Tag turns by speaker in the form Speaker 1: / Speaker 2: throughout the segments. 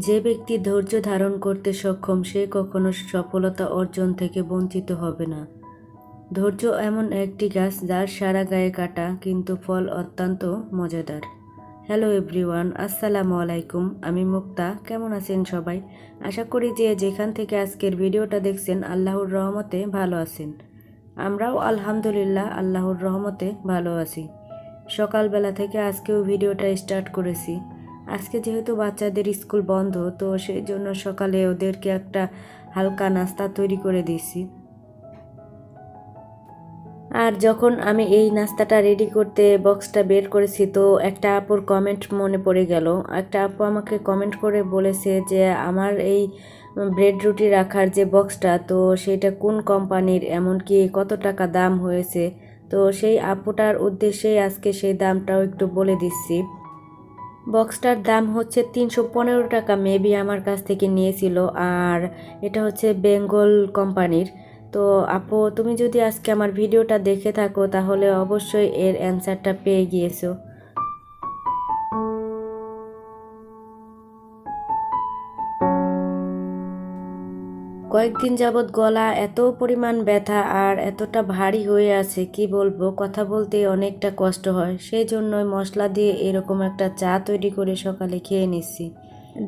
Speaker 1: যে ব্যক্তি ধৈর্য ধারণ করতে সক্ষম সে কখনো সফলতা অর্জন থেকে বঞ্চিত হবে না। ধৈর্য এমন একটি গাছ যার সারা গায়ে কাটা কিন্তু ফল অত্যন্ত মজাদার। হ্যালো এভরিওয়ান, আসসালামু আলাইকুম। আমি মুক্তা। কেমন আছেন সবাই? আশা করি যে যেখান থেকে আজকের ভিডিওটা দেখছেন আল্লাহর রহমতে ভালো আছেন। আমরাও আলহামদুলিল্লাহ আল্লাহর রহমতে ভালো আছি। সকালবেলা থেকে আজকেও ভিডিওটা স্টার্ট করেছি। আজকে যেহেতু বাচ্চাদের স্কুল বন্ধ, তো সেই জন্য সকালে ওদেরকে একটা হালকা নাস্তা তৈরি করে দিয়েছি। আর যখন আমি এই নাস্তাটা রেডি করতে বক্সটা বের করেছি, তো একটা আপুর কমেন্ট মনে পড়ে গেল। একটা আপু আমাকে কমেন্ট করে বলেছে যে আমার এই ব্রেড রুটি রাখার যে বক্সটা, তো সেটা কোন কোম্পানির, এমনকি কত টাকা দাম হয়েছে। তো সেই আপুটার উদ্দেশ্যেই আজকে সেই দামটাও একটু বলে দিচ্ছি। বক্সটার দাম হচ্ছে 315 টাকা, মেবি আমার কাছ থেকে নিয়েছিল। আর এটা হচ্ছে বেঙ্গল কোম্পানির। তো আপু, তুমি যদি আজকে আমার ভিডিওটা দেখে থাকো তাহলে অবশ্যই এর অ্যান্সারটা পেয়ে গিয়েছো। কয়েকদিন যাবৎ গলা এত পরিমাণ ব্যথা আর এতটা ভারী হয়ে আছে, কি বলবো, কথা বলতে অনেকটা কষ্ট হয়। সেই জন্যই মশলা দিয়ে এরকম একটা চা তৈরি করে সকালে খেয়ে নিচ্ছি।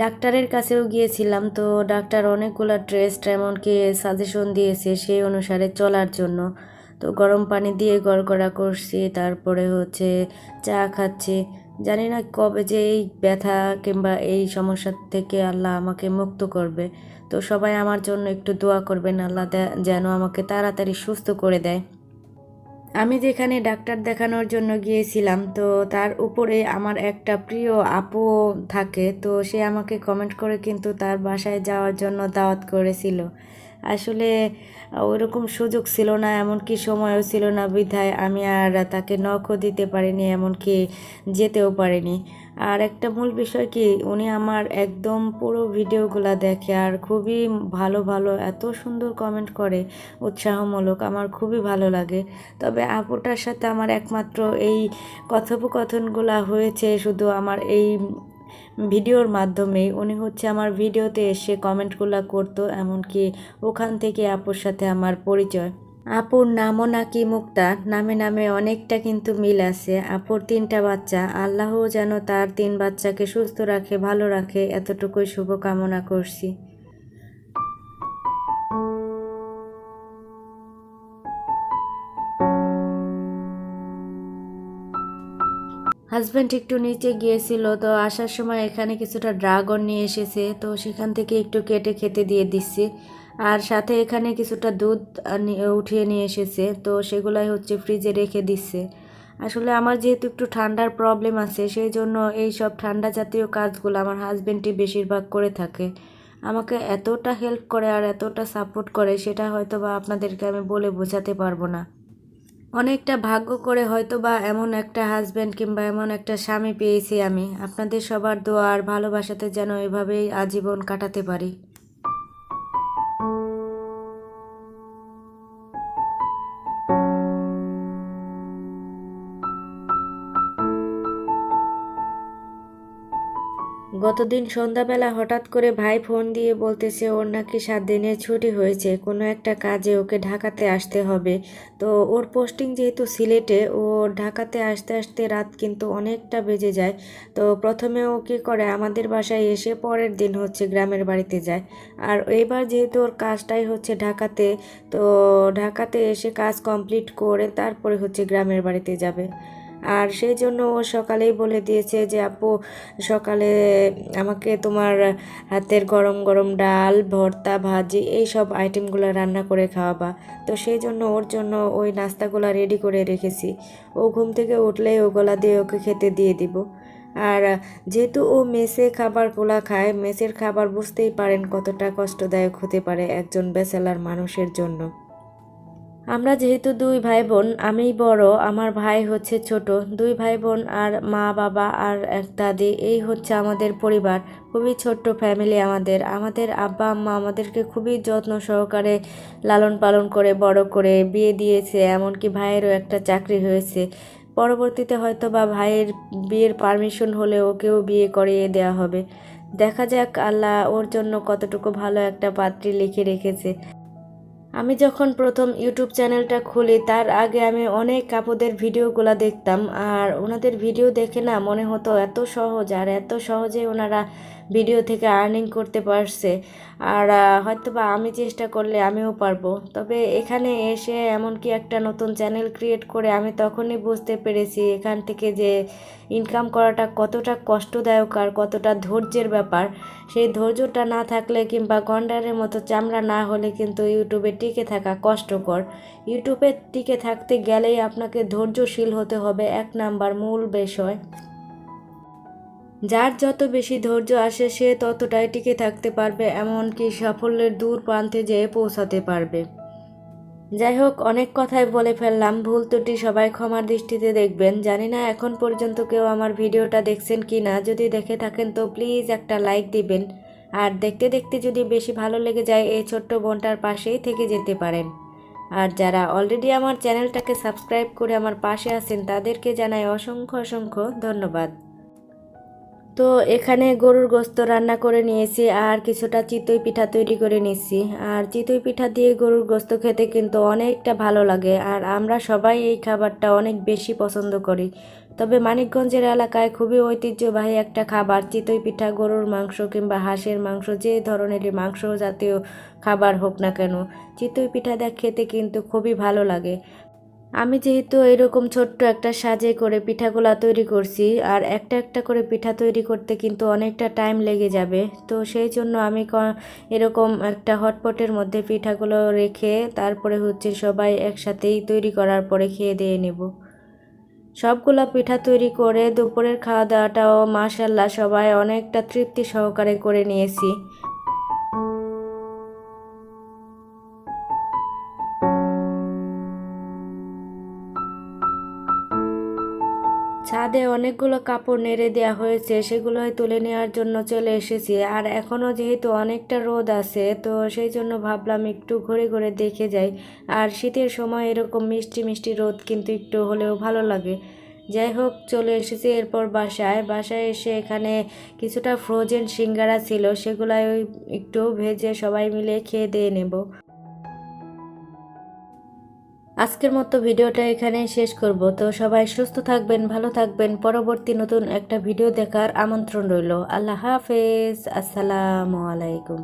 Speaker 1: ডাক্তারের কাছেও গিয়েছিলাম, তো ডাক্তার অনেকগুলো টেস্ট এমনকি সাজেশন দিয়েছে সেই অনুসারে চলার জন্য। তো গরম পানি দিয়ে গড়গড়া করছি, তারপরে হচ্ছে চা খাচ্ছি। জানি না কবে যে এই ব্যথা কিংবা এই সমস্যা থেকে আল্লাহ আমাকে মুক্ত করবে। তো সবাই আমার জন্য একটু দোয়া করবেন, আল্লাহ যেন আমাকে তাড়াতাড়ি সুস্থ করে দেয়। আমি যেখানে ডাক্তার দেখানোর জন্য গিয়েছিলাম, তো তার উপরে আমার একটা প্রিয় আপু থাকে। তো সে আমাকে কমেন্ট করে কিন্তু তার বাসায় যাওয়ার জন্য দাওয়াত করেছিল। আসলে ওইরকম সুযোগ ছিল না, এমনকি সময়ও ছিল না, বিধায় আমি আর তাকে নখও দিতে পারিনি, এমনকি যেতেও পারিনি। আর একটা মূল বিষয় কি, উনি আমার একদম পুরো ভিডিওগুলো দেখে আর খুবই ভালো ভালো এত সুন্দর কমেন্ট করে, উৎসাহমূলক, আমার খুবই ভালো লাগে। তবে আপুটার সাথে আমার একমাত্র এই কথোপকথনগুলো হয়েছে শুধু আমার এই ভিডিওর মাধ্যমেই। উনি হচ্ছে আমার ভিডিওতে এসে কমেন্টগুলো করতো, এমনকি ওখান থেকে আপুর সাথে আমার পরিচয়। আপুর নামও নাকি মুক্তা, নামে নামে অনেকটা কিন্তু মিল আছে। আপুর 3টা বাচ্চা, আল্লাহ যেন তার 3 বাচ্চাকে সুস্থ রাখে, ভালো রাখে, এতটুকুই শুভকামনা করছি। হাজব্যান্ড একটু নিচে গিয়েছিল, তো আসার সময় এখানে কিছুটা ড্রাগন নিয়ে এসেছে, তো সেখান থেকে একটু কেটে খেতে দিয়ে দিচ্ছি। আর সাথে এখানে কিছুটা দুধ উঠিয়ে নিয়ে এসেছে, তো সেগুলাই হচ্ছে ফ্রিজে রেখে দিচ্ছে। আসলে আমার যেহেতু একটু ঠান্ডার প্রবলেম আছে, সেই জন্য এই সব ঠান্ডা জাতীয় কাজগুলো আমার হাজব্যান্ডই বেশিরভাগ করে থাকে। আমাকে এতটা হেল্প করে আর এতটা সাপোর্ট করে, সেটা হয়তো বা আপনাদেরকে আমি বলে বোঝাতে পারবো না। অনেকটা ভাগ্য করে হয়তো বা এমন একটা হাজব্যান্ড কিংবা এমন একটা স্বামী পেয়েছি আমি। আপনাদের সবার দোয়া আর ভালোবাসাতে যেন এভাবেই আজীবন কাটাতে পারি। গতদিন সন্ধ্যাবেলা হঠাৎ করে ভাই ফোন দিয়ে বলতেছে ওর নাকি 7 দিনের ছুটি হয়েছে, কোনো একটা কাজে ওকে ঢাকাতে আসতে হবে। তো ওর পোস্টিং যেহেতু সিলেটে, ও ঢাকাতে আসতে আসতে রাত কিন্তু অনেকটা বেজে যায়। তো প্রথমে ও কী করে, আমাদের বাসায় এসে পরের দিন হচ্ছে গ্রামের বাড়িতে যায়। আর এবার যেহেতু ওর কাজটাই হচ্ছে ঢাকাতে, তো ঢাকাতে এসে কাজ কমপ্লিট করে তারপরে হচ্ছে গ্রামের বাড়িতে যাবে। আর সেই জন্য ও সকালেই বলে দিয়েছে যে আপু, সকালে আমাকে তোমার হাতের গরম গরম ডাল, ভর্তা, ভাজি এই সব আইটেমগুলো রান্না করে খাওয়াবা। তো সেই জন্য ওর জন্য ওই নাস্তাগুলো রেডি করে রেখেছি। ও ঘুম থেকে উঠলেই ওগুলা দিয়ে ওকে খেতে দিয়ে দিব। আর যেহেতু ও মেসে খাবারগুলা খায়, মেসের খাবার বুঝতেই পারেন কতটা কষ্টদায়ক হতে পারে একজন ব্যাচেলার মানুষের জন্য। আমরা যেহেতু 2 ভাই বোন, আমিই বড়, আমার ভাই হচ্ছে ছোট। 2 ভাই বোন আর মা বাবা আর এক দাদি, এই হচ্ছে আমাদের পরিবার। খুবই ছোট্ট ফ্যামিলি আমাদের। আমাদের আব্বা আম্মা আমাদেরকে খুবই যত্ন সহকারে লালন পালন করে বড় করে বিয়ে দিয়েছে, এমনকি ভাইয়েরও একটা চাকরি হয়েছে। পরবর্তীতে হয়তো বা ভাইয়ের বিয়ের পারমিশন হলে ওকেও বিয়ে করিয়ে দেওয়া হবে। দেখা যাক আল্লাহ ওর জন্য কতটুকু ভালো একটা পাত্রী লিখে রেখেছে। আমি যখন প্রথম ইউটিউব চ্যানেলটা খুলি তার আগে আমি অনেক আপুদের ভিডিওগুলো দেখতাম, আর ওনাদের ভিডিও দেখে না মনে হতো এত সহজ, আর এত সহজে ওনারা ভিডিও থেকে আর্নিং করতে পারছে। আর হয়তোবা আমি চেষ্টা করলে আমিও পারবো। তবে এখানে এসে এমনকি একটা নতুন চ্যানেল ক্রিয়েট করে আমি তখনই বুঝতে পেরেছি এখান থেকে যে ইনকাম করাটা কতটা কষ্টদায়ক আর কতটা ধৈর্যের ব্যাপার। সেই ধৈর্যটা না থাকলে কিংবা গন্ডারের মতো চামড়া না হলে কিন্তু ইউটিউবে টিকে থাকা কষ্টকর। ইউটিউবে টিকে থাকতে গেলেই আপনাকে ধৈর্যশীল হতে হবে, এক নাম্বার মূল বিষয়। যার যত বেশি ধৈর্য আসে সে ততটাই টিকে থাকতে পারবে, এমনকি সাফল্যের দূর প্রান্তে যেয়ে পৌঁছাতে পারবে। যাই হোক, অনেক কথাই বলে ফেললাম, ভুল ত্রুটি সবাই ক্ষমার দৃষ্টিতে দেখবেন। জানি না এখন পর্যন্ত কেউ আমার ভিডিওটা দেখছেন কি না, যদি দেখে থাকেন তো প্লিজ একটা লাইক দিবেন। আর দেখতে দেখতে যদি বেশি ভালো লেগে যায় এই ছোট্ট বোনটার পাশেই থেকে যেতে পারেন। আর যারা অলরেডি আমার চ্যানেলটাকে সাবস্ক্রাইব করে আমার পাশে আছেন তাদেরকে জানাই অসংখ্য অসংখ্য ধন্যবাদ। তো এখানে গরুর গোস্ত রান্না করে নিয়েছি আর কিছুটা চিতই পিঠা তৈরি করে নিয়েছি। আর চিতই পিঠা দিয়ে গরুর গোস্ত খেতে কিন্তু অনেকটা ভালো লাগে, আর আমরা সবাই এই খাবারটা অনেক বেশি পছন্দ করি। তবে মানিকগঞ্জের এলাকায় খুবই ঐতিহ্যবাহী একটা খাবার চিতই পিঠা। গরুর মাংস কিংবা হাঁসের মাংস, যে ধরনেরই মাংস জাতীয় খাবার হোক না কেন, চিতই পিঠা খেতে কিন্তু খুবই ভালো লাগে। আমি যেহেতু এরকম ছোট্ট একটা সাজে করে পিঠাগুলা তৈরি করছি, আর একটা একটা করে পিঠা তৈরি করতে কিন্তু অনেকটা টাইম লেগে যাবে, তো সেই জন্য আমি এরকম একটা হটপটের মধ্যে পিঠাগুলো রেখে তারপরে সবাই একসাথেই তৈরি করার পরে খেয়ে দিয়ে নেব। সবগুলা পিঠা তৈরি করে দুপুরের খাওয়া দাওয়াটাও মাশাল্লাহ সবাই অনেকটা তৃপ্তি সহকারে করে নিয়েছি। ছাদে অনেকগুলো কাপড় নেড়ে দেওয়া হয়েছে, সেগুলোই তুলে নেওয়ার জন্য চলে এসেছি। আর এখনও যেহেতু অনেকটা রোদ আছে, তো সেই জন্য ভাবলাম একটু ঘুরে ঘুরে দেখে যাই। আর শীতের সময় এরকম মিষ্টি মিষ্টি রোদ কিন্তু একটু হলেও ভালো লাগে। যাই হোক, চলে এসেছি এরপর বাসায় এসে এখানে কিছুটা ফ্রোজেন সিঙ্গারা ছিল, সেগুলাই একটু ভেজে সবাই মিলে খেয়ে দিয়ে নেব। আজকের মতো ভিডিওটা এখানে শেষ করব। তো সবাই সুস্থ থাকবেন, ভালো থাকবেন। পরবর্তী নতুন একটা ভিডিও দেখার আমন্ত্রণ রইল। আল্লাহ হাফেজ, আসসালামু আলাইকুম।